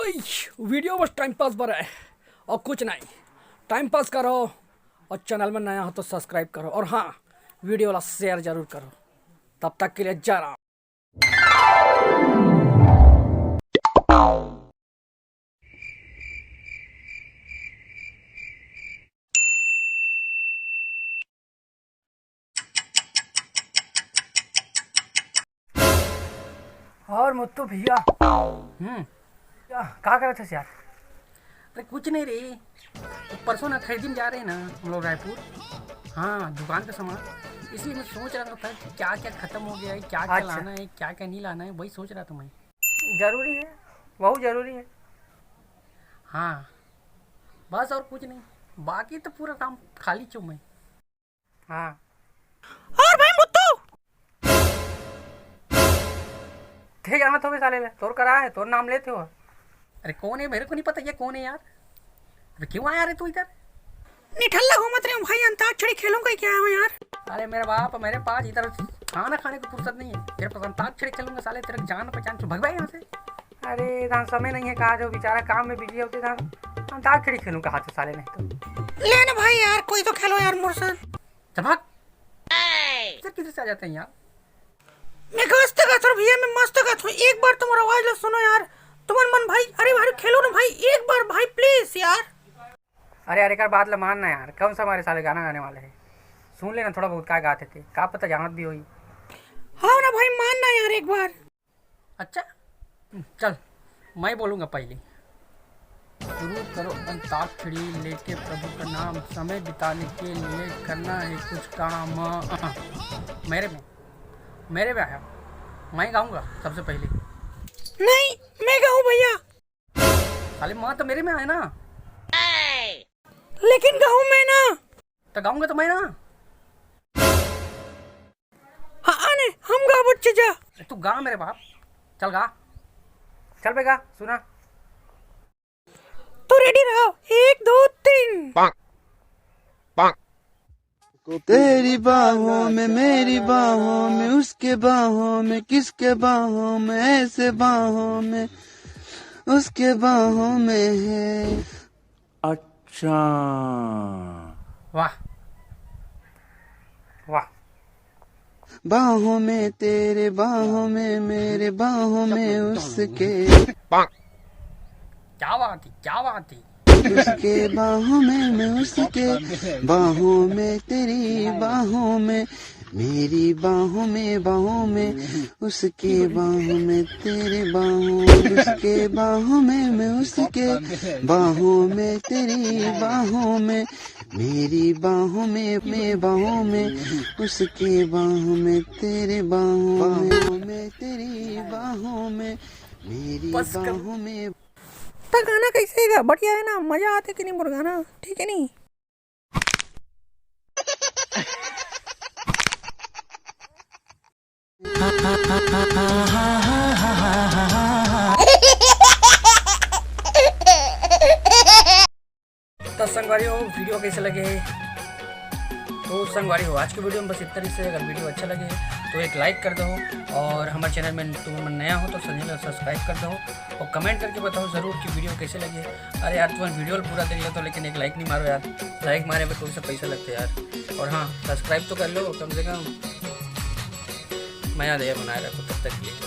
भाई वीडियो बस time pass पर है और कुछ नहीं। टाइम पास करो और चैनल में नया हो तो सब्सक्राइब करो और हाँ वीडियो वाला शेयर जरूर करो। तब तक के लिए जा रहा हूं। और मुत्तू भैया क्या कर रहे थे यार? अरे कुछ नहीं रे, तो परसों ना खरीदी में जा रहे हैं ना हम लोग रायपुर। हाँ, दुकान का सामान, इसलिए मैं सोच रहा था कि क्या क्या ख़त्म हो गया है, क्या क्या लाना है, क्या क्या नहीं लाना है, वही सोच रहा था मैं। जरूरी है, बहुत ज़रूरी है। हाँ बस, और कुछ नहीं, बाकी तो पूरा काम खाली चुम है। हाँ और भाई मुत्तू ठीक है, मैं तुम्हें साले ले तोर करा है, तोर नाम लेते हो। अरे कौन है, मेरे को नहीं पता ये कौन है यार। अरे क्यों आया रे तू इधर? निठल्ला हो मत रे भाई, अंताक्षरी खेलूंगा क्या है यार? अरे मेरे बाप, मेरे पास इधर खाना खाने को फुर्सत नहीं है, तेरे पास अंताक्षरी खेलूंगा साले, तेरे जान पहचान से भगवा यहाँ से। अरे धान समय नहीं है, कहा जो बेचारा काम में बिजी होते धान अंताक्षरी खेलूं कहा से साले, नहीं तो ले ना भाई यार, कोई तो खेलो यार मुर्सन। चभाग इधर किधर से आ जाते हैं यार? मैं मस्त गाता हूँ भैया, मैं मस्त गाता हूँ। एक बार तुम्हारा आवाज लो सुनो यार, तुमन मन भाई। अरे भाई खेलो ना भाई, एक बार भाई प्लीज यार। अरे अरे कर बात ला मानना यार, कौन सा हमारे साले गाना गाने वाले हैं, सुन लेना थोड़ा बहुत क्या गाते थे, क्या पता जानत भी होई। हाँ ना भाई मानना यार एक बार। अच्छा चल, मैं बोलूँगा पहले। शुरू करो अंताक्षरी लेके प्रभु का नाम, समय बिताने के लिए करना है कुछ काम। मेरे में आया, मैं गाऊंगा सबसे पहले। नहीं मैं गाऊं भैया। साले माँ तो मेरे में आया ना। लेकिन गाऊं मैं ना। तो गाऊंगा तो मैं ना। हाँ आने हम गा बच्चे जा। तू गा मेरे बाप, चल गा। चल बेगा सुना तो रेडी रहो, 1 2 3। तेरी बाहों में, मेरी बाहों में, उसके बाहों में, किसके बाहों में, ऐसे बाहों में, उसके बाहों में है। अच्छा वाह वाह। बाहों में तेरे, बाहों में मेरे, बाहों में उसके, क्या बात है, क्या बात है। उसके बाहों में मैं, उसके बाहों में, तेरी बाहों में, मेरी बाहों में, बाहों में, उसके बाहों में, तेरे बाहों में, उसके बाहों में मैं, उसके बाहों में, तेरी बाहों में, मेरी बाहों में, मैं बाहों में, उसके बाहों में, तेरे बाहों में, तेरी बाहों में, मेरी बाहों में। गाना कैसे है? बढ़िया है ना, मजा आते कि नहीं मुर्गाना, ठीक है नहीं? तो संगवारी हो, वीडियो कैसे लगे? तो संगवारी हो, आज की वीडियो में बस इतना ही से। अगर वीडियो अच्छा लगे तो एक लाइक कर दो और हमारे चैनल में तुम नया हो तो चैनल सब्सक्राइब कर दो और कमेंट करके बताओ ज़रूर कि वीडियो कैसे लगे। अरे यार तुम्हारा वीडियो पूरा देख लेते हो लेकिन एक लाइक नहीं मारो यार, लाइक मारे में थोड़े से पैसा लगते यार। और हाँ सब्सक्राइब तो कर लो कम से कम, मैं याद बनाए रखो। तब तक के लिए।